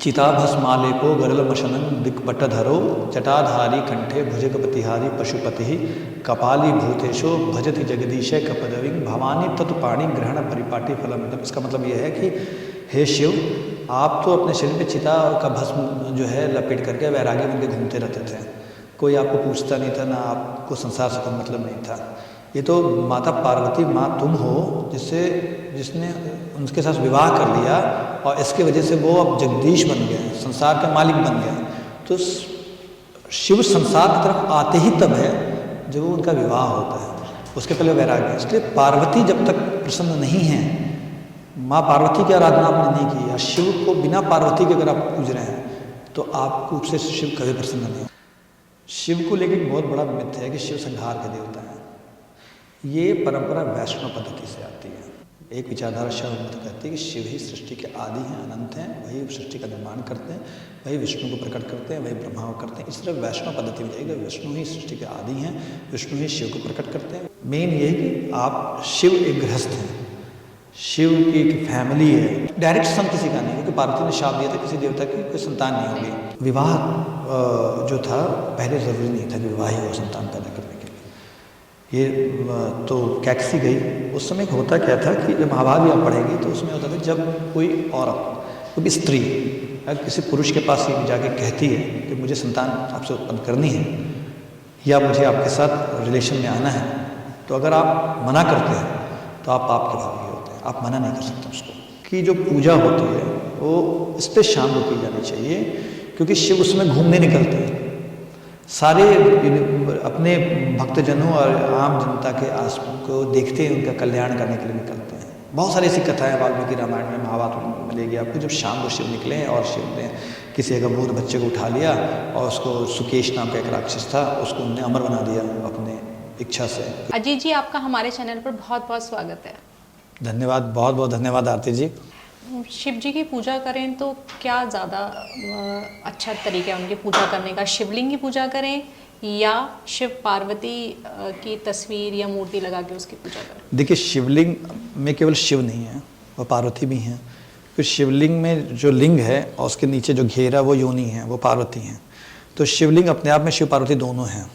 चिताभस्मालेपो गरलमशनं दिक्पटधरो जटाधारी कंठे भुजगपतिहारी पशुपति कपाली भूतेशो भजति जगदीश कपदविंग भवानी तत्पाणी ग्रहण परिपाटी फलम। इसका मतलब यह है कि हे शिव, आप तो अपने शरीर पे चिता का भस्म जो है लपेट करके वैरागी बन के घूमते रहते थे। कोई आपको पूछता नहीं था, ना आपको संसार से कोई मतलब नहीं था। ये तो माता पार्वती माँ तुम हो जिसने उनके साथ विवाह कर लिया और इसके वजह से वो अब जगदीश बन गए, संसार के मालिक बन गए। तो शिव संसार की तरफ आते ही तब है जब उनका विवाह होता है, उसके पहले वैराग्य। इसलिए पार्वती जब तक प्रसन्न नहीं है, माँ पार्वती की आराधना आपने नहीं की या शिव को बिना पार्वती के अगर आप पूज रहे हैं तो आपको उससे शिव कभी प्रसन्न नहीं। शिव को लेकर बहुत बड़ा मिथ है कि शिव संहार के देवता हैं। ये परंपरा वैष्णव पद्धति से आती है। एक विचारधारा शैव कहती है कि शिव ही सृष्टि के आदि हैं, अनंत हैं, वही सृष्टि का निर्माण करते हैं, वही विष्णु को प्रकट करते हैं, वही ब्रह्मा को करते हैं। इस तरह वैष्णव पद्धति में जाएगा, विष्णु ही सृष्टि के आदि हैं, विष्णु ही शिव को प्रकट करते हैं। मेन ये है कि आप शिव एक गृहस्थ हैं, शिव की एक फैमिली है। डायरेक्ट सन किसी का नहीं, क्योंकि पार्वती ने शाप दिया था किसी देवता की कोई संतान नहीं होगी। विवाह जो था पहले ज़रूरी नहीं था कि विवाह ही हो संतान पैदा करने के लिए। ये तो कैक्सी गई। उस समय होता क्या था कि जब महाभारत भी आप पढ़ेंगे तो उसमें होता था जब कोई औरत, कोई स्त्री अगर किसी पुरुष के पास ये जाके कहती है कि मुझे संतान आपसे उत्पन्न करनी है या मुझे आपके साथ रिलेशन में आना है, तो अगर आप मना करते हैं तो आप पाप के भागी होते हैं, आप मना नहीं कर सकते उसको। कि जो पूजा होती है वो इस पर शाम को की जानी चाहिए, क्योंकि शिव उसमें घूमने निकलते हैं। सारे अपने भक्तजनों और आम जनता के आस को देखते हैं, उनका कल्याण करने के लिए निकलते हैं। बहुत सारी ऐसी कथाएं वाल्मीकि रामायण में, महाभारत में मिलेगी आपको। जब शाम को शिव निकले और शिव ने किसी एक अबोध बच्चे को उठा लिया और उसको सुकेश नाम का एक राक्षस था, उसको उन्होंने अमर बना दिया अपने इच्छा से। अजीत जी, आपका हमारे चैनल पर बहुत बहुत स्वागत है। धन्यवाद, बहुत बहुत धन्यवाद आरती जी। शिव जी की पूजा करें तो क्या ज़्यादा अच्छा तरीका है उनकी पूजा करने का? शिवलिंग की पूजा करें या शिव पार्वती की तस्वीर या मूर्ति लगा के उसकी पूजा करें? देखिए, शिवलिंग में केवल शिव नहीं है, वह पार्वती भी हैं। फिर शिवलिंग में जो लिंग है और उसके नीचे जो घेरा वो योनि है, वो पार्वती हैं। तो शिवलिंग अपने आप में शिव पार्वती दोनों हैं।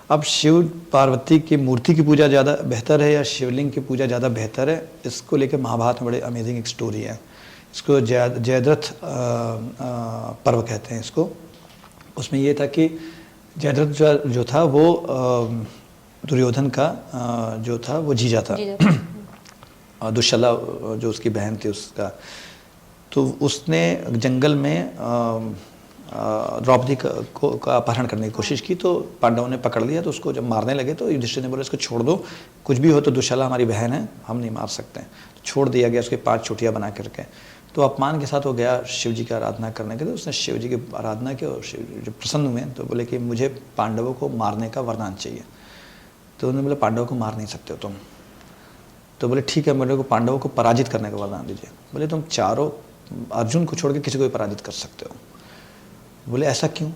अब शिव पार्वती की मूर्ति की पूजा ज़्यादा बेहतर है या शिवलिंग की पूजा ज़्यादा बेहतर है, इसको लेकर महाभारत में बड़े अमेजिंग एक स्टोरी है। इसको जयद्रथ पर्व कहते हैं इसको। उसमें ये था कि जयद्रथ जो था वो दुर्योधन का जो था वो जीजा था और दुश्शला जो उसकी बहन थी उसका। तो उसने जंगल में द्रौपदी का अपहरण करने की कोशिश की, तो पांडवों ने पकड़ लिया। तो उसको जब मारने लगे तो युधिष्ठिर ने बोला इसको छोड़ दो, कुछ भी हो तो दुश्शला हमारी बहन है, हम नहीं मार सकते हैं। तो छोड़ दिया गया, उसके 5 चोटियाँ बना करके। तो अपमान के साथ वो गया शिव जी की आराधना करने के लिए। उसने शिव जी की आराधना की और शिव जो प्रसन्न हुए तो बोले कि मुझे पांडवों को मारने का वरदान चाहिए। तो उन्होंने बोला पांडवों को मार नहीं सकते हो तुम। तो बोले ठीक है, मेरे को पांडवों को पराजित करने का वरदान दीजिए। बोले तुम चारों अर्जुन को छोड़ के किसी को भी पराजित कर सकते हो। बोले ऐसा क्यों?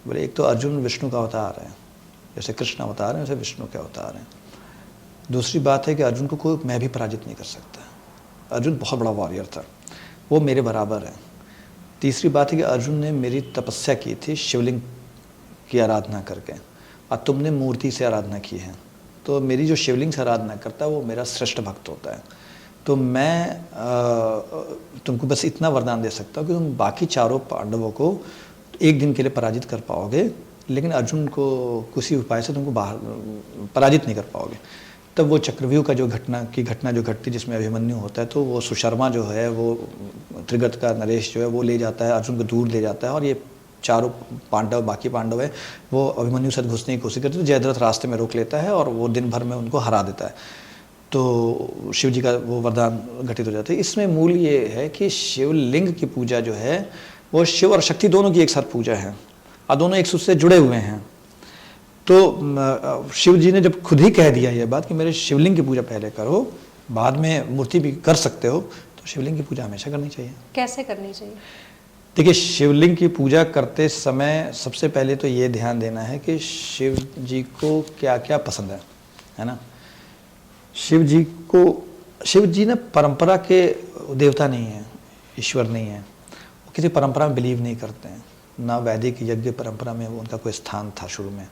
बोले एक तो अर्जुन विष्णु का अवतार है, जैसे कृष्ण अवतार है वैसे विष्णु के अवतार हैं। दूसरी बात है कि अर्जुन को कोई मैं भी पराजित नहीं कर सकता। अर्जुन बहुत बड़ा वॉरियर था, वो मेरे बराबर है। तीसरी बात है कि अर्जुन ने मेरी तपस्या की थी शिवलिंग की आराधना करके और तुमने मूर्ति से आराधना की है, तो मेरी जो शिवलिंग से आराधना करता है वो मेरा श्रेष्ठ भक्त होता है। तो मैं तुमको बस इतना वरदान दे सकता हूँ कि तुम बाकी चारों पांडवों को एक दिन के लिए पराजित कर पाओगे, लेकिन अर्जुन को किसी उपाय से तुमको बाहर पराजित नहीं कर पाओगे। तब वो चक्रव्यूह का जो घटना जो घटती जिसमें अभिमन्यु होता है, तो वो सुशर्मा जो है वो त्रिगर्त का नरेश जो है वो ले जाता है, अर्जुन को दूर ले जाता है और ये चारों पांडव, बाकी पांडव है वो अभिमन्यु साथ घुसने की कोशिश करते हैं। जयद्रथ रास्ते में रोक लेता है और वो दिन भर में उनको हरा देता है। तो शिव जी का वो वरदान घटित हो जाता है। इसमें मूल ये है कि शिवलिंग की पूजा जो है वो शिव और शक्ति दोनों की एक साथ पूजा है और दोनों एक दूसरे से जुड़े हुए हैं। तो शिव जी ने जब खुद ही कह दिया ये बात कि मेरे शिवलिंग की पूजा पहले करो, बाद में मूर्ति भी कर सकते हो, तो शिवलिंग की पूजा हमेशा करनी चाहिए। कैसे करनी चाहिए? देखिए, शिवलिंग की पूजा करते समय सबसे पहले तो ये ध्यान देना है कि शिव जी को क्या क्या पसंद है ना। शिव जी ना परंपरा के देवता नहीं है, ईश्वर नहीं है, किसी परंपरा में बिलीव नहीं करते हैं, ना वैदिक यज्ञ परंपरा में उनका कोई स्थान था शुरू में।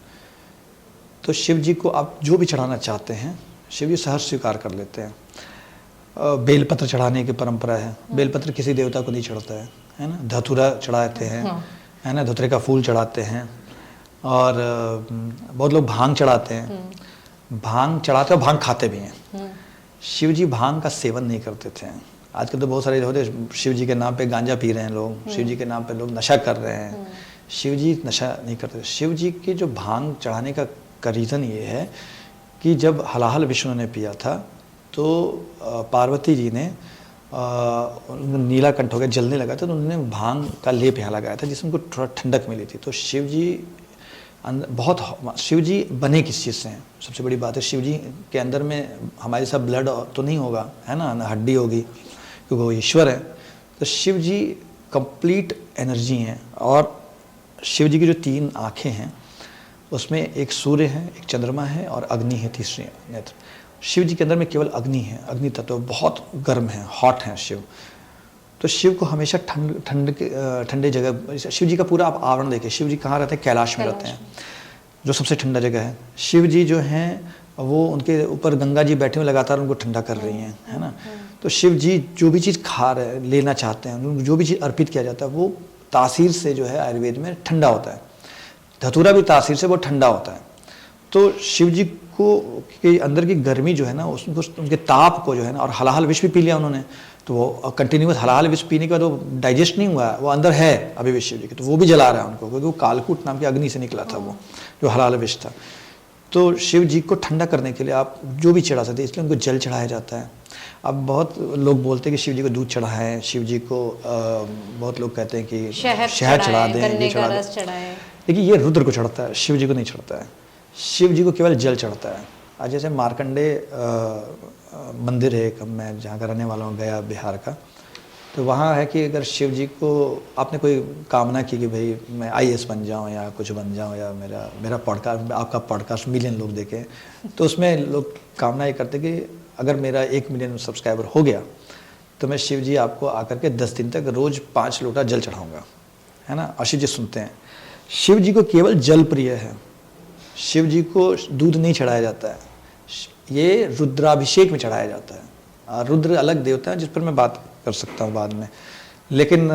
तो शिव जी को आप जो भी चढ़ाना चाहते हैं शिव जी सहर्ष स्वीकार कर लेते हैं। बेलपत्र चढ़ाने की परंपरा है, बेलपत्र किसी देवता को नहीं चढ़ता है ना। धतूरा चढ़ाते हैं, है ना, धतूरे का फूल चढ़ाते हैं, और बहुत लोग भांग चढ़ाते हैं। भांग चढ़ाते और भांग खाते भी हैं। शिव जी भांग का सेवन नहीं करते थे। आजकल तो बहुत सारे होते शिव जी के नाम पे गांजा पी रहे हैं लोग, शिव जी के नाम पे लोग नशा कर रहे हैं। शिव जी नशा नहीं करते। शिव जी की जो भांग चढ़ाने का रीज़न ये है कि जब हलाहल विष्णु ने पिया था तो पार्वती जी ने नीलाकंठ हो गया, जलने लगा था, तो उन्होंने भांग का लेप यहाँ लगाया था जिससे उनको थोड़ा ठंडक मिली थी। तो शिव जी शिव जी बने किस चीज़ से हैं, सबसे बड़ी बात है। शिव जी के अंदर में हमारे साथ ब्लड तो नहीं होगा, है ना, हड्डी होगी, क्योंकि वो ईश्वर है। तो शिव जी कंप्लीट एनर्जी हैं। और शिव जी की जो 3 आँखें हैं उसमें एक सूर्य है, एक चंद्रमा है और अग्नि है तीसरी नेत्र। शिव जी के अंदर में केवल अग्नि है, अग्नि तत्व बहुत गर्म है, हॉट है शिव। तो शिव को हमेशा ठंडे जगह, शिव जी का पूरा आप आवरण देखिए, शिव जी कहाँ रहते हैं, कैलाश में रहते हैं, जो सबसे ठंडा जगह है। शिव जी जो हैं वो उनके ऊपर गंगा जी बैठे हुए लगातार उनको ठंडा कर रही हैं, है ना। तो शिव जी जो भी चीज़ खा रहे लेना चाहते हैं, जो भी चीज़ अर्पित किया जाता है वो तासीर से जो है आयुर्वेद में ठंडा होता है। धतूरा भी तासीर से वो ठंडा होता है। तो शिव जी को के अंदर की गर्मी जो है ना, उसको उनके ताप को जो है ना, और हलाहल विष भी पी लिया उन्होंने, तो वो कंटिन्यूस हलाहल विष पीने के बाद वो डाइजेस्ट नहीं हुआ, वो अंदर है अभी भी शिव जी के, तो वो भी जला रहा है उनको, क्योंकि वो कालकूट नाम की अग्नि से निकला था वो जो हलाहल विष था। तो शिव जी को ठंडा करने के लिए आप जो भी चढ़ा सकते हैं, इसलिए उनको जल चढ़ाया जाता है। अब बहुत लोग बोलते हैं कि शिव जी को दूध चढ़ाएं, शिव जी को बहुत लोग कहते हैं कि शहद चढ़ा दें, ये चढ़ा दें। देखिए ये रुद्र को चढ़ता है, शिव जी को नहीं चढ़ता है। शिव जी को केवल जल चढ़ता है। आज जैसे मार्कंडे मंदिर है एक, मैं जहाँ का रहने वाला हूँ, गया बिहार का, तो वहाँ है कि अगर शिव जी को आपने कोई कामना की कि भाई मैं IAS बन जाऊँ या कुछ बन जाऊँ, या मेरा पॉडकास्ट, आपका पॉडकास्ट मिलियन लोग देखें, तो उसमें लोग कामना ये करते कि अगर मेरा 1 मिलियन सब्सक्राइबर हो गया तो मैं शिव जी आपको आकर के 10 दिन तक रोज़ 5 लोटा जल चढ़ाऊँगा, है ना। और शिव जी सुनते हैं। शिव जी को केवल जल प्रिय है, शिव जी को दूध नहीं चढ़ाया जाता है, ये रुद्राभिषेक में चढ़ाया जाता है। रुद्र अलग देवता है जिस पर मैं बात कर सकता हूँ बाद में, लेकिन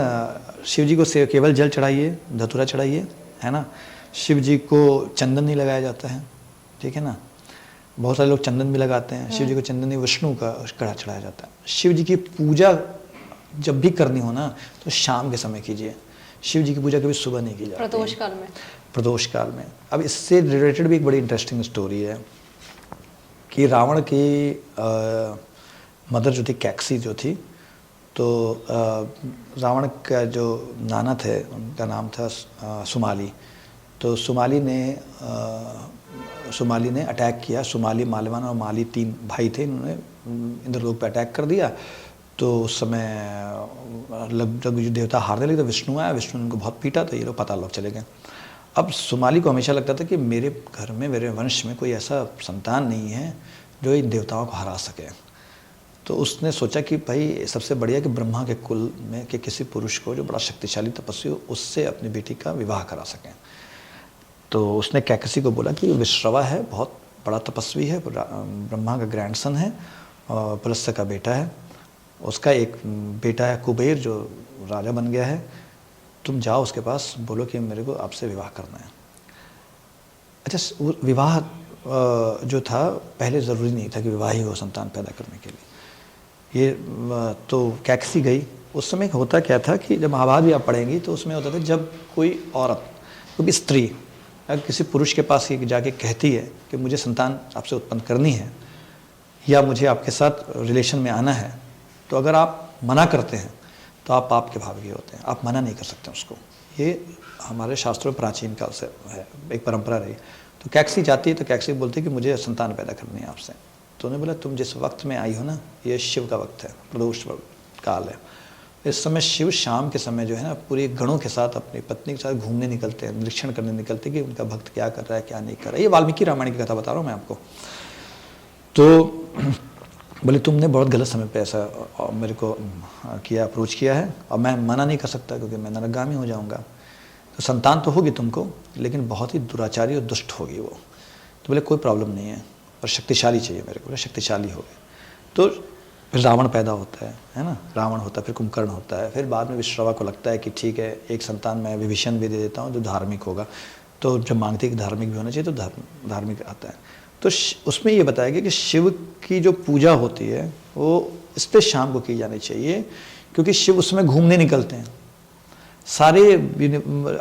शिव जी को केवल जल चढ़ाइए, धतूरा चढ़ाइए, है ना। शिव जी को चंदन नहीं लगाया जाता है, ठीक है ना। बहुत सारे लोग चंदन भी लगाते हैं, शिव जी को चंदन नहीं, विष्णु का कड़ा चढ़ाया जाता है। शिव जी की पूजा जब भी करनी हो ना तो शाम के समय कीजिए। शिव जी की पूजा कभी सुबह नहीं की जाती, प्रदोष काल में। प्रदोष काल में। अब इससे रिलेटेड भी एक बड़ी इंटरेस्टिंग स्टोरी है कि रावण की मदर जो थी, कैकसी जो थी, तो रावण का जो नाना थे उनका नाम था सुमाली। तो सुमाली ने अटैक किया। सुमाली, मालवान और माली 3 भाई थे, इन्होंने इंद्रलोक पे अटैक कर दिया। तो उस समय लगभग जो देवता हारने लगे, तो विष्णु आया, विष्णु ने उनको बहुत पीटा, तो ये लोग पाताल लोक चले गए। अब सुमाली को हमेशा लगता था कि मेरे घर में, मेरे वंश में कोई ऐसा संतान नहीं है जो इन देवताओं को हरा सके। तो उसने सोचा कि भाई सबसे बढ़िया कि ब्रह्मा के कुल में के किसी पुरुष को जो बड़ा शक्तिशाली तपस्वी हो, उससे अपनी बेटी का विवाह करा सकें। तो उसने कैकसी को बोला कि विश्रवा है, बहुत बड़ा तपस्वी है, ब्रह्मा का ग्रैंडसन है और पुलस्त्य का बेटा है, उसका एक बेटा है कुबेर जो राजा बन गया है, तुम जाओ उसके पास, बोलो कि मेरे को आपसे विवाह करना है। अच्छा, विवाह जो था पहले ज़रूरी नहीं था कि विवाह ही हो संतान पैदा करने के लिए। ये तो कैकसी गई। उस समय होता क्या था कि जब महाभारत भी आप पढ़ेंगी तो उसमें होता था जब कोई औरत, कोई स्त्री अगर किसी पुरुष के पास ये जाके कहती है कि मुझे संतान आपसे उत्पन्न करनी है या मुझे आपके साथ रिलेशन में आना है, तो अगर आप मना करते हैं तो आप पाप के भागी होते हैं, आप मना नहीं कर सकते उसको। ये हमारे शास्त्रों में प्राचीन काल से है, एक परंपरा रही। तो कैकसी जाती है तो कैकसी बोलती है कि मुझे संतान पैदा करनी है आपसे। तो उन्होंने बोला तुम जिस वक्त में आई हो ना, ये शिव का वक्त है, प्रदोष काल है। इस समय शिव शाम के समय जो है ना पूरे गणों के साथ अपनी पत्नी के साथ घूमने निकलते हैं, निरीक्षण करने निकलते हैं कि उनका भक्त क्या कर रहा है क्या नहीं कर रहा है। ये वाल्मीकि रामायण की कथा बता रहा हूँ मैं आपको। तो बोले तुमने बहुत गलत समय पे ऐसा मेरे को किया, अप्रोच किया है, और मैं मना नहीं कर सकता क्योंकि मैं नरकगामी हो जाऊंगा। तो संतान तो होगी तुमको, लेकिन बहुत ही दुराचारी और दुष्ट होगी वो। तो बोले कोई प्रॉब्लम नहीं है, और शक्तिशाली चाहिए मेरे को। बोले शक्तिशाली हो गए। तो फिर रावण पैदा होता है ना, रावण होता है, फिर कुंभकर्ण होता है, फिर बाद में विश्रवा को लगता है कि ठीक है एक संतान मैं विभीषण भी दे देता हूँ जो धार्मिक होगा। तो जब मांगते कि धार्मिक भी होना चाहिए तो धार्मिक आता है। तो उसमें ये बताया गया कि शिव की जो पूजा होती है वो इसलिए शाम को की जानी चाहिए क्योंकि शिव उसमें घूमने निकलते हैं, सारे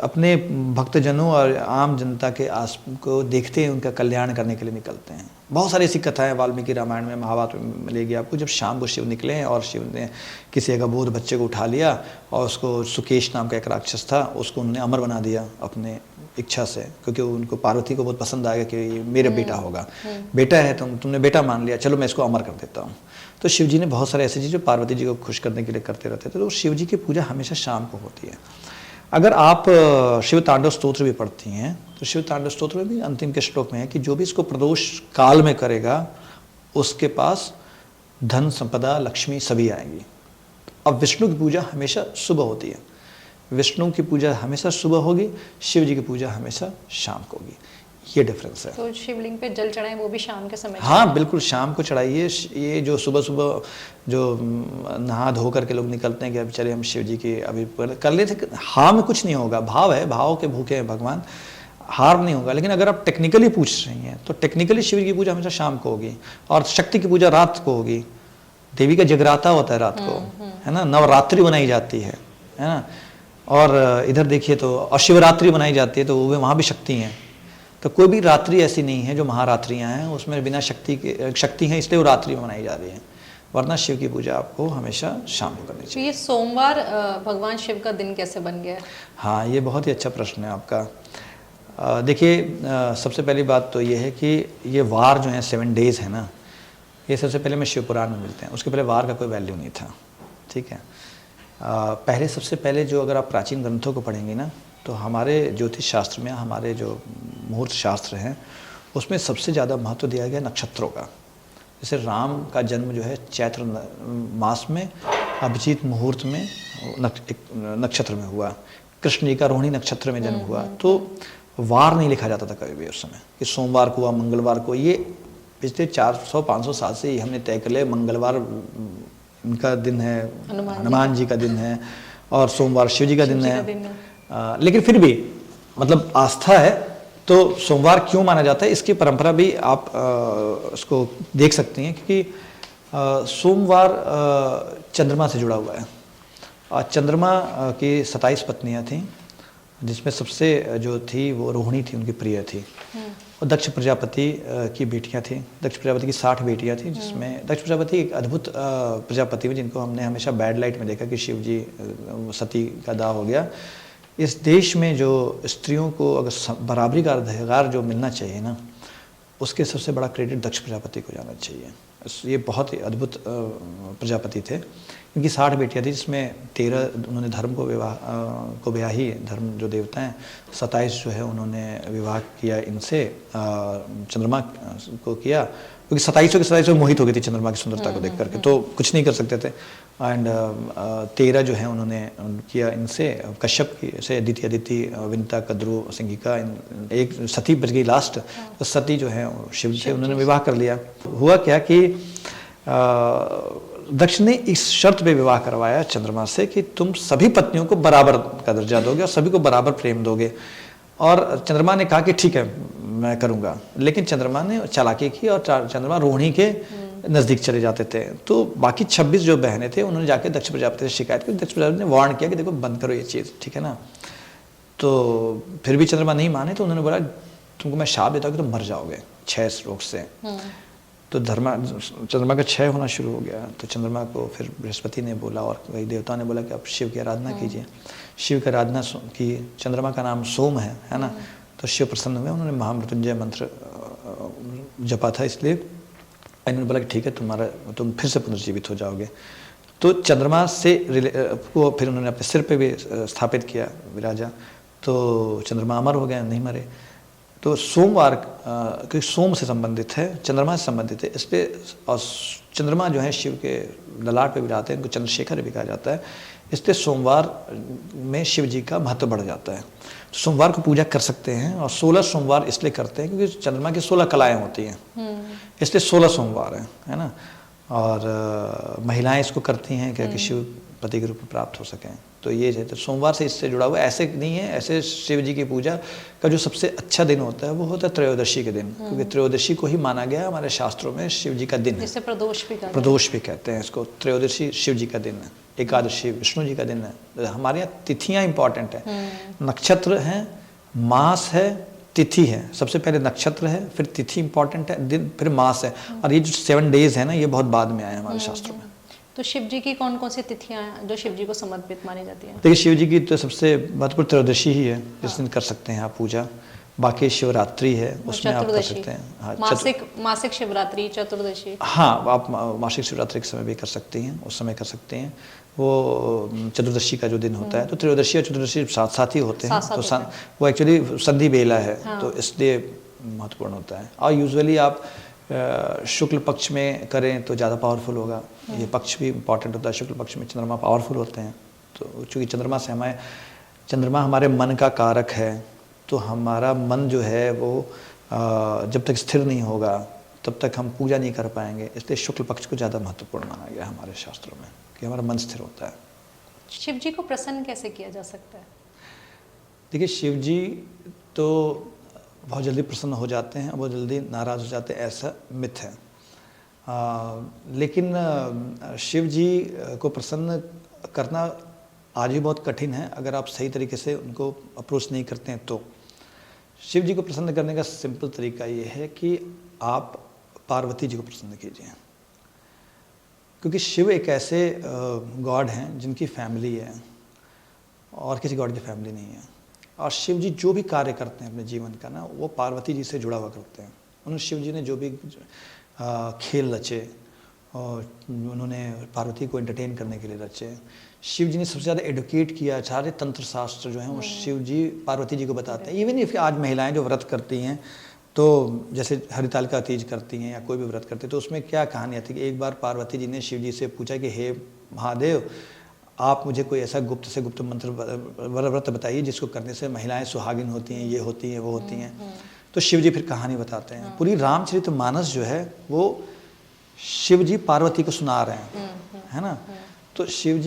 अपने भक्तजनों और आम जनता के आस को देखते हैं, उनका कल्याण करने के लिए निकलते हैं। बहुत सारी ऐसी कथाएं वाल्मीकि रामायण में, महाभारत में मिलेगी आपको। जब शाम को शिव निकले और शिव ने किसी अगबोध बच्चे को उठा लिया और उसको, सुकेश नाम का एक राक्षस था, उसको उन्होंने अमर बना दिया अपने इच्छा से, क्योंकि उनको पार्वती को बहुत पसंद आएगा कि मेरा बेटा होगा, बेटा है तुमने बेटा मान लिया, चलो मैं इसको अमर कर देता हूँ। तो शिव जी ने बहुत सारे ऐसी चीज़ें पार्वती जी को खुश करने के लिए करते रहते थे। तो शिव जी की पूजा हमेशा शाम को होती है। अगर आप शिव तांडव स्तोत्र भी पढ़ती हैं तो शिव तांडव स्तोत्र में भी अंतिम के श्लोक में है कि जो भी इसको प्रदोष काल में करेगा उसके पास धन संपदा लक्ष्मी सभी आएंगी। अब विष्णु की पूजा हमेशा सुबह होती है, विष्णु की पूजा हमेशा सुबह होगी, शिव जी की पूजा हमेशा शाम को होगी। ये डिफरेंस है। तो शिवलिंग पे जल चढ़ाएं वो भी शाम के समय? हाँ बिल्कुल, शाम को चढ़ाइए। ये जो सुबह सुबह जो नहा धो करके लोग निकलते हैं कि अब चले हम शिव जी की अभी कर लेते, हाँ में कुछ नहीं होगा, भाव है, भाव के भूखे हैं भगवान, हार नहीं होगा। लेकिन अगर आप टेक्निकली पूछ रही हैं तो टेक्निकली शिव की पूजा हमेशा शाम को होगी और शक्ति की पूजा रात को होगी। देवी का जगराता होता है रात को, है ना, नवरात्रि बनाई जाती है ना। और इधर देखिए तो अशिवरात्रि बनाई जाती है, तो वहाँ भी शक्ति हैं। तो कोई भी रात्रि ऐसी नहीं है जो महारात्रियाँ हैं उसमें बिना शक्ति के, शक्ति है इसलिए वो रात्रि मनाई जा रही है, वरना शिव की पूजा आपको हमेशा शाम को करनी चाहिए। ये सोमवार भगवान शिव का दिन कैसे बन गया? हाँ, ये बहुत ही अच्छा प्रश्न है आपका। देखिए, सबसे पहली बात तो ये है कि ये वार जो है 7 डेज है ना, ये सबसे पहले में शिव पुराण में मिलते हैं। उसके पहले वार का कोई वैल्यू नहीं था, ठीक है। पहले सबसे पहले जो, अगर आप प्राचीन ग्रंथों को पढ़ेंगे ना, तो हमारे ज्योतिष शास्त्र में, हमारे जो मुहूर्त शास्त्र हैं उसमें सबसे ज़्यादा महत्व दिया गया नक्षत्रों का। जैसे राम का जन्म जो है चैत्र मास में अभिजीत मुहूर्त में एक नक्षत्र में हुआ, कृष्ण जी का रोहिणी नक्षत्र में जन्म हुआ। तो वार नहीं लिखा जाता था कभी भी उस समय कि सोमवार को हुआ, मंगलवार को। ये पिछले 400-500 साल से ही हमने तय कर लिया, मंगलवार इनका दिन है, हनुमान जी का दिन है, और सोमवार शिव जी का दिन है। लेकिन फिर भी मतलब आस्था है तो सोमवार क्यों माना जाता है, इसकी परंपरा भी आप उसको देख सकती हैं, क्योंकि सोमवार चंद्रमा से जुड़ा हुआ है। और चंद्रमा की 27 पत्नियां थीं, जिसमें सबसे जो थी वो रोहिणी थी, उनकी प्रिय थी। और दक्ष प्रजापति की बेटियां थीं, दक्ष प्रजापति की 60 बेटियां थीं, जिसमें दक्ष प्रजापति एक अद्भुत प्रजापति में, जिनको हमने हमेशा बैड लाइट में देखा कि शिव जी सती का दाह हो गया। इस देश में जो स्त्रियों को अगर बराबरी का अधिकार जो मिलना चाहिए ना, उसके सबसे बड़ा क्रेडिट दक्ष प्रजापति को जाना चाहिए। ये बहुत ही अद्भुत प्रजापति थे। इनकी 60 बेटियां थी, जिसमें 13 उन्होंने धर्म को ब्याही, धर्म जो देवता हैं। 27 जो है उन्होंने विवाह किया इनसे, चंद्रमा को किया, क्योंकि 27 मोहित हो गई थी चंद्रमा की सुंदरता को देख करके, तो कुछ नहीं कर सकते थे। एंड 13 जो है उन्होंने किया इनसे, कश्यप की से, अदिति, विनिता, कद्रु, सिंघिका, एक सती बच गई लास्ट। तो सती जो है शिव से उन्होंने विवाह कर लिया। हुआ क्या कि दक्ष ने इस शर्त पे विवाह करवाया चंद्रमा से कि तुम सभी पत्नियों को बराबर का दर्जा दोगे और सभी को बराबर प्रेम दोगे। और चंद्रमा ने कहा कि ठीक है मैं करूँगा, लेकिन चंद्रमा ने चालाकी की और चंद्रमा रोहिणी के नज़दीक चले जाते थे। तो बाकी 26 जो बहनें थे उन्होंने जाके दक्ष प्रजापति से शिकायत की। दक्ष प्रजापति ने वार्न किया कि देखो बंद करो ये चीज़, ठीक है ना। तो फिर भी चंद्रमा नहीं माने, तो उन्होंने बोला तुमको मैं शाप देता हूँ कि तुम मर जाओगे 6 रोग से। तो चंद्रमा का क्षय होना शुरू हो गया। तो चंद्रमा को फिर बृहस्पति ने बोला और कई देवताओं ने बोला कि आप शिव की आराधना कीजिए। शिव की आराधना की, चंद्रमा का नाम सोम है ना। तो शिव प्रसन्न हुए, उन्होंने महामृत्युंजय मंत्र जपा था, इसलिए इन्होंने बोला कि ठीक है तुम फिर से पुनर्जीवित हो जाओगे। तो चंद्रमा से को फिर उन्होंने अपने सिर पे भी स्थापित किया विराजा। तो चंद्रमा अमर हो गए, नहीं मरे। तो सोमवार क्योंकि सोम से संबंधित है, चंद्रमा से संबंधित है, इस पे और चंद्रमा जो है शिव के ललाट पे विराजते हैं, इनको चंद्रशेखर भी कहा जाता है। इसलिए सोमवार में शिव जी का महत्व बढ़ जाता है। तो सोमवार को पूजा कर सकते हैं, और 16 सोमवार इसलिए करते हैं क्योंकि चंद्रमा की 16 कलाएँ होती हैं, इसलिए 16 सोमवार है ना। और महिलाएं इसको करती हैं क्या कि शिव पति के रूप में प्राप्त हो सकें। तो ये है, तो सोमवार से इससे जुड़ा हुआ ऐसे नहीं है। ऐसे शिव जी की पूजा का जो सबसे अच्छा दिन होता है वो होता है त्रयोदशी के दिन, क्योंकि त्रयोदशी को ही माना गया है हमारे शास्त्रों में शिव जी का दिन है। जिसे प्रदोष भी प्रदोष भी कहते हैं इसको। त्रयोदशी शिव जी का दिन है, एकादशी विष्णु जी का दिन है। हमारे यहाँ तिथियाँ इंपॉर्टेंट है, नक्षत्र हैं, मास है, तिथि है। सबसे पहले नक्षत्र है, फिर तिथि इंपॉर्टेंट है, दिन, फिर मास है। और ये जो 7 डेज है ना, ये बहुत बाद में आए हमारे शास्त्रों में। तो शिव जी की कौन कौन सी तिथियां हैं जो शिव जी को समर्पित मानी जाती हैं? देखिए, शिव जी की तो सबसे महत्वपूर्ण त्रयोदशी ही है, जिस दिन कर सकते हैं आप पूजा। बाकी शिवरात्रि है, उसमें आप कर सकते हैं। हाँ, मासिक शिवरात्रि, चतुर्दशी। हाँ, आप मासिक शिवरात्रि के समय भी कर सकती हैं, उस समय कर सकते हैं। वो चतुर्दशी का जो दिन होता है, तो त्रयोदशी और चतुर्दशी साथ साथ ही होते हैं। तो वो एक्चुअली संधि बेला है, तो इसलिए महत्वपूर्ण होता है। और यूजुअली आप शुक्ल पक्ष में करें तो ज़्यादा पावरफुल होगा। ये पक्ष भी इम्पॉर्टेंट होता है, शुक्ल पक्ष में चंद्रमा पावरफुल होते हैं। तो चूँकि चंद्रमा हमारे मन का कारक है, तो हमारा मन जो है वो जब तक स्थिर नहीं होगा तब तक हम पूजा नहीं कर पाएंगे। इसलिए शुक्ल पक्ष को ज़्यादा महत्वपूर्ण माना गया हमारे शास्त्रों में, कि हमारा मन स्थिर होता है। शिव जी को प्रसन्न कैसे किया जा सकता है? देखिए, शिव जी तो बहुत जल्दी प्रसन्न हो जाते हैं, बहुत जल्दी नाराज़ हो जाते हैं, ऐसा मिथ है। लेकिन शिव जी को प्रसन्न करना आज भी बहुत कठिन है अगर आप सही तरीके से उनको अप्रोच नहीं करते हैं। तो शिव जी को प्रसन्न करने का सिंपल तरीका ये है कि आप पार्वती जी को प्रसन्न कीजिए, क्योंकि शिव एक ऐसे गॉड हैं जिनकी फैमिली है और किसी गॉड की फैमिली नहीं है। और शिव जी जो भी कार्य करते हैं अपने जीवन का ना, वो पार्वती जी से जुड़ा हुआ करते हैं। उन्होंने शिव जी ने जो भी खेल रचे और उन्होंने पार्वती को एंटरटेन करने के लिए रचे। शिव जी ने सबसे ज़्यादा एडुकेट किया, सारे तंत्र शास्त्र जो हैं वो शिव जी पार्वती जी को बताते हैं। इवन इफ आज महिलाएं जो व्रत करती हैं, तो जैसे हरितालिका तीज करती हैं या कोई भी व्रत करते हैं, तो उसमें क्या कहानी आती है कि एक बार पार्वती जी ने शिव जी से पूछा कि हे महादेव, आप मुझे कोई ऐसा गुप्त से गुप्त मंत्र व्रत बताइए जिसको करने से महिलाएं सुहागिन होती हैं, ये होती हैं, वो होती हैं। तो शिव जी फिर कहानी बताते हैं। पूरी रामचरितमानस जो है वो शिव जी पार्वती को सुना रहे हैं, है ना। तो शिव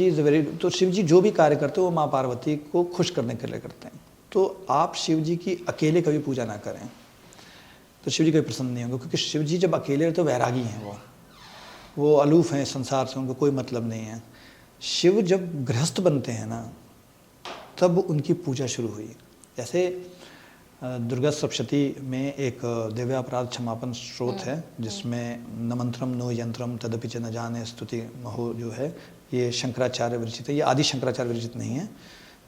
जी जो भी कार्य करते हैं वो माँ पार्वती को खुश करने के लिए करते हैं। तो आप शिव जी की अकेले कभी पूजा ना करें, तो शिव जी कभी प्रसन्न नहीं होंगे, क्योंकि शिव जी जब अकेले रहते तो वैरागी हैं, वो अलूफ हैं संसार से, उनको कोई मतलब नहीं है। शिव जब गृहस्थ बनते हैं ना, तब उनकी पूजा शुरू हुई। जैसे दुर्गा सप्तशती में एक दिव्यापराध क्षमापन स्रोत है, जिसमें न मंत्रम नो यंत्रम तदपि च न जाने स्तुति महो जो है, ये शंकराचार्य विरचित है। ये आदि शंकराचार्य विरचित नहीं है।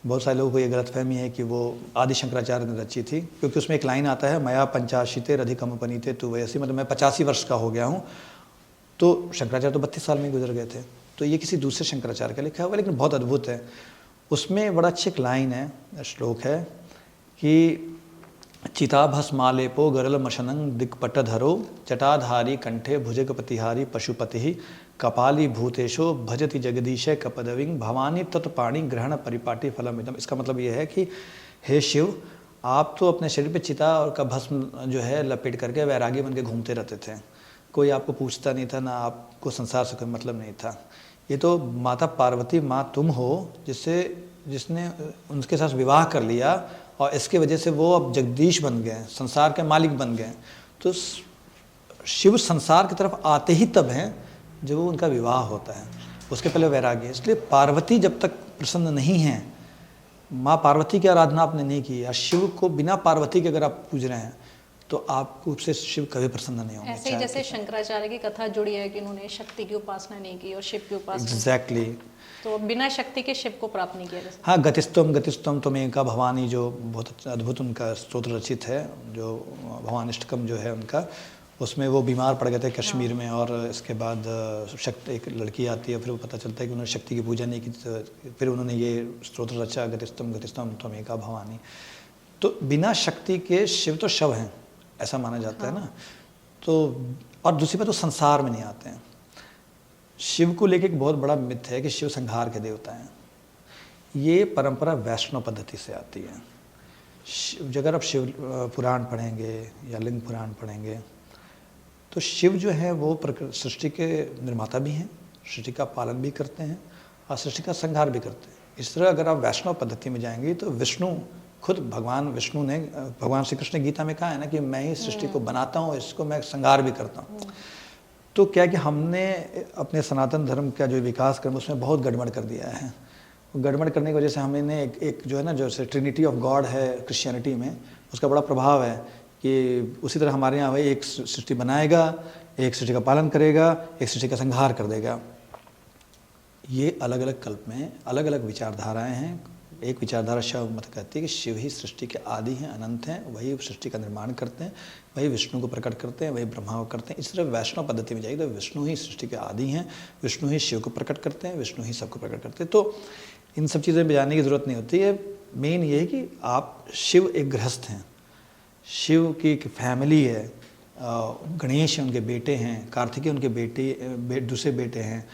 बहुत सारे लोगों को ये गलतफहमी है कि वो आदि शंकराचार्य ने रची थी, क्योंकि उसमें एक लाइन आता है, मया 85 अधिकम पनीते तु वयसी, मतलब मैं 85 वर्ष का हो गया हूँ। तो शंकराचार्य तो 32 साल में गुजर गए थे। तो ये किसी दूसरे शंकराचार्य का लिखा हुआ, लेकिन बहुत अद्भुत है। उसमें बड़ा अच्छी एक लाइन है, श्लोक है कि चिताभस्मालेपो गरल मशनं दिक्पटधरो जटाधारी कंठे भुजगपतिहारी पशुपति कपाली भूतेशो भजति जगदीश कपदविंग भवानी तत्पाणी ग्रहण परिपाटी फलमिदम। इसका मतलब ये है कि हे शिव, आप तो अपने शरीर पे चिता और का भस्म जो है लपेट करके वैरागी बन के घूमते रहते थे। कोई आपको पूछता नहीं था, ना आपको संसार से कोई मतलब नहीं था। ये तो माता पार्वती माँ तुम हो, जिसने उनके साथ विवाह कर लिया, और इसके वजह से वो अब जगदीश बन गए, संसार के मालिक बन गए। तो शिव संसार की तरफ आते ही तब हैं जब उनका विवाह होता है, उसके पहले वैरागी है। इसलिए पार्वती जब तक प्रसन्न नहीं हैं, माँ पार्वती की आराधना आपने नहीं की, या शिव को बिना पार्वती के अगर आप पूज रहे हैं, तो आपको उससे शिव कभी प्रसन्न नहीं होंगे। ऐसे ही जैसे शंकराचार्य की कथा जुड़ी है कि उन्होंने शक्ति की उपासना नहीं की और शिव की उपासना। एग्जैक्टली। तो बिना शक्ति के शिव को प्राप्त नहीं किया जा सकता। हाँ, गतिस्तम त्वमेका भवानी, जो बहुत अद्भुत उनका स्तोत्र रचित है, जो भवानिष्टकम जो है उनका, उसमें वो बीमार पड़ गए थे कश्मीर में, और इसके बाद शक्ति, एक लड़की आती है, फिर वो पता चलता है कि उन्होंने शक्ति की पूजा नहीं की, तो फिर उन्होंने ये स्तोत्र रचा, गतिस्तम त्वमेका भवानी। तो बिना शक्ति के शिव तो शव हैं, ऐसा माना जाता है ना। तो और दूसरी बात, तो संसार में नहीं आते हैं। शिव को लेके एक बहुत बड़ा मिथ है कि शिव संहार के देवता हैं। ये परंपरा वैष्णव पद्धति से आती है। अगर आप शिव पुराण पढ़ेंगे या लिंग पुराण पढ़ेंगे तो शिव जो है वो सृष्टि के निर्माता भी हैं, सृष्टि का पालन भी करते हैं और सृष्टि का संहार भी करते हैं। इस तरह अगर आप वैष्णव पद्धति में जाएंगे तो विष्णु खुद, भगवान विष्णु ने, भगवान श्री कृष्ण ने गीता में कहा है ना कि मैं ही सृष्टि को बनाता हूँ, इसको मैं संहार भी करता हूँ। तो क्या कि हमने अपने सनातन धर्म का जो विकास क्रम उसमें बहुत गड़बड़ कर दिया है। गड़बड़ करने की वजह से हमने एक जो है ना, जो ट्रिनिटी ऑफ गॉड है क्रिश्चियनिटी में, उसका बड़ा प्रभाव है कि उसी तरह हमारे यहाँ भाई एक सृष्टि बनाएगा, एक सृष्टि का पालन करेगा, एक सृष्टि का संहार कर देगा। ये अलग अलग कल्प में अलग अलग विचारधाराएं हैं। एक विचारधारा शैव मत कहती है कि शिव ही सृष्टि के आदि हैं, अनंत हैं, वही सृष्टि का निर्माण करते हैं, वही विष्णु को प्रकट करते हैं, वही ब्रह्मा को करते हैं। इस तरह वैष्णव पद्धति में जाएगी तो विष्णु ही सृष्टि के आदि हैं, विष्णु ही शिव को प्रकट करते हैं, विष्णु ही सबको प्रकट करते हैं। तो इन सब चीज़ें में जाने की ज़रूरत नहीं होती है। मेन ये है कि आप, शिव एक गृहस्थ हैं, शिव की एक फैमिली है, गणेश उनके बेटे हैं, कार्तिकेय उनके दूसरे बेटे हैं,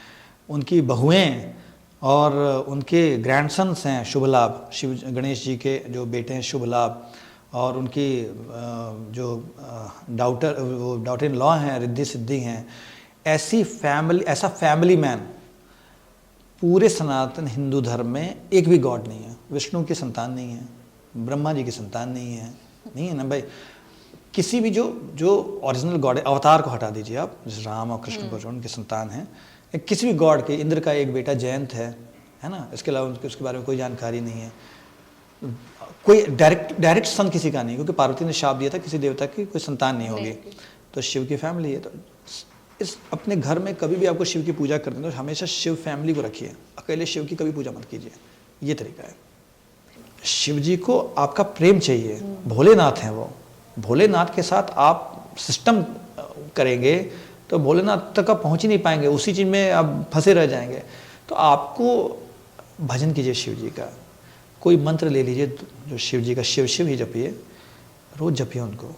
उनकी बहुएं और उनके ग्रैंडसन्स हैं शुभ लाभ, शिव गणेश जी के जो बेटे हैं शुभ लाभ, और उनकी जो डॉटर इन लॉ हैं रिद्धि सिद्धि हैं। ऐसी फैमिली, ऐसा फैमिली मैन पूरे सनातन हिंदू धर्म में एक भी गॉड नहीं है। विष्णु की संतान नहीं है, ब्रह्मा जी की संतान नहीं है ना भाई। किसी भी जो ओरिजिनल गॉड है, अवतार को हटा दीजिए आप, जैसे राम और कृष्ण को जो उनकी संतान है, किसी भी गॉड के, इंद्र का एक बेटा जयंत है ना, इसके अलावा उसके बारे में कोई जानकारी नहीं है। कोई डायरेक्ट सन किसी का नहीं, क्योंकि पार्वती ने शाप दिया था किसी देवता की कोई संतान नहीं होगी। तो शिव की फैमिली है। तो इस अपने घर में कभी भी आपको शिव की पूजा करनी है तो हमेशा शिव फैमिली को रखिए, अकेले शिव की कभी पूजा मत कीजिए। ये तरीका है। शिव जी को आपका प्रेम चाहिए, भोलेनाथ हैं वो। भोलेनाथ के साथ आप सिस्टम करेंगे तो भोलेनाथ तक आप पहुंच ही नहीं पाएंगे, उसी चीज़ में आप फंसे रह जाएंगे। तो आपको भजन कीजिए शिव जी का, कोई मंत्र ले लीजिए जो शिव जी का, शिव शिव ही जपिए, रोज़ जपिए उनको।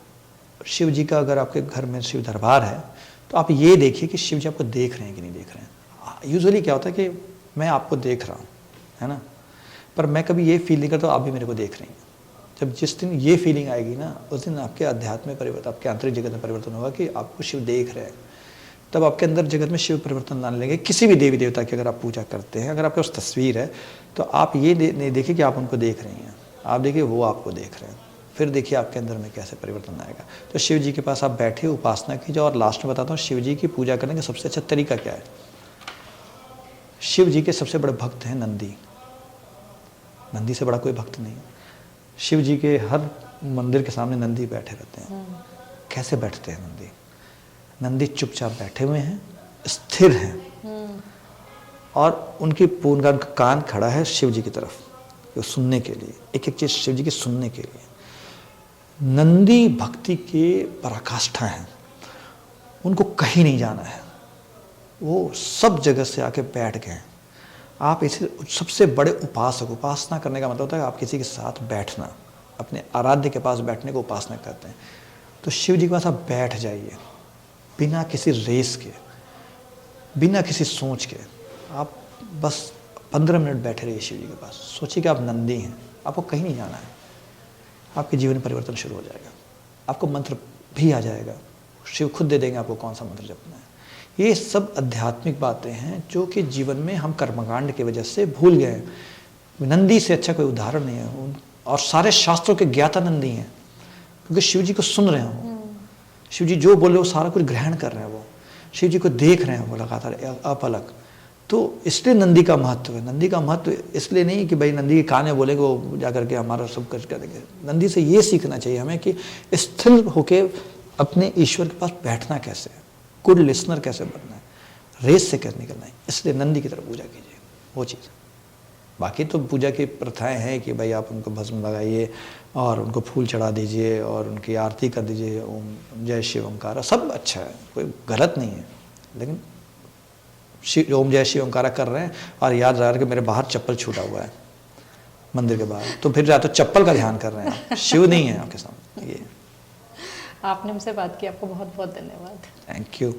शिव जी का अगर आपके घर में शिव दरबार है तो आप ये देखिए कि शिव जी आपको देख रहे हैं कि नहीं देख रहे हैं। यूजुअली क्या होता है कि मैं आपको देख रहा हूँ, है ना, पर मैं कभी ये फील नहीं करता आप भी मेरे को देख रही हैं। जब जिस दिन ये फीलिंग आएगी ना, उस दिन आपके अध्यात्म में परिवर्तन, आपके आंतरिक जगत में परिवर्तन होगा कि आपको शिव देख रहे हैं। तब आपके अंदर जगत में शिव परिवर्तन लाने लगे। किसी भी देवी देवता की अगर आप पूजा करते हैं, अगर आपके पास तस्वीर है तो आप ये नहीं देखिए कि आप उनको देख रही हैं, आप देखिए वो आपको देख रहे हैं। फिर देखिए आपके अंदर में कैसे परिवर्तन आएगा। तो शिव जी के पास आप बैठे, उपासना कीजिए। और लास्ट में बताता हूँ शिव जी की पूजा करने का सबसे अच्छा तरीका क्या है। शिव जी के सबसे बड़े भक्त हैं नंदी। नंदी से बड़ा कोई भक्त नहीं। शिव जी के हर मंदिर के सामने नंदी बैठे रहते हैं। कैसे बैठते हैं नंदी? नंदी चुपचाप बैठे हुए हैं, स्थिर हैं, और उनकी पूर्ण कान खड़ा है शिव जी की तरफ, वो सुनने के लिए, एक एक चीज शिव जी की सुनने के लिए। नंदी भक्ति के पराकाष्ठा हैं, उनको कहीं नहीं जाना है, वो सब जगह से आके बैठ गए हैं। आप इसे सबसे बड़े उपासक, उपासना करने का मतलब होता है आप किसी के साथ बैठना, अपने आराध्य के पास बैठने को उपासना करते हैं। तो शिव जी के पास आप बैठ जाइए, बिना किसी रेस के, बिना किसी सोच के। आप बस 15 मिनट बैठे रहिए शिव जी के पास। सोचिए कि आप नंदी हैं, आपको कहीं नहीं जाना है। आपके जीवन में परिवर्तन शुरू हो जाएगा। आपको मंत्र भी आ जाएगा, शिव खुद दे देंगे आपको कौन सा मंत्र जपना है। ये सब आध्यात्मिक बातें हैं जो कि जीवन में हम कर्मकांड की वजह से भूल गए हैं। नंदी से अच्छा कोई उदाहरण नहीं है, और सारे शास्त्रों के ज्ञाता नंदी हैं, क्योंकि शिव जी को सुन रहे हैं। शिव जी जो बोले वो सारा कुछ ग्रहण कर रहे हैं, वो शिव जी को देख रहे हैं वो लगातार अपलक। तो इसलिए नंदी का महत्व है। नंदी का महत्व इसलिए नहीं कि भाई नंदी के कान में बोलेंगे वो जाकर के हमारा सब कुछ कर देंगे। नंदी से ये सीखना चाहिए हमें कि स्थिर होके अपने ईश्वर के पास बैठना कैसे है, गुड लिसनर कैसे बनना है, रेस से कैसे निकलना है। इसलिए नंदी की तरफ पूजा कीजिए, वो चीज़। बाकी तो पूजा की प्रथाएं हैं कि भाई आप उनको भस्म लगाइए और उनको फूल चढ़ा दीजिए और उनकी आरती कर दीजिए, ओम जय शिव ओंकारा, सब अच्छा है, कोई गलत नहीं है। लेकिन ओम जय शिव ओंकारा कर रहे हैं और याद रहा कि मेरे बाहर चप्पल छूटा हुआ है, मंदिर के बाहर। तो फिर या तो चप्पल का ध्यान कर रहे हैं आप, शिव नहीं है आपके सामने। ये आपने हमसे बात की, आपको बहुत बहुत धन्यवाद। Thank you.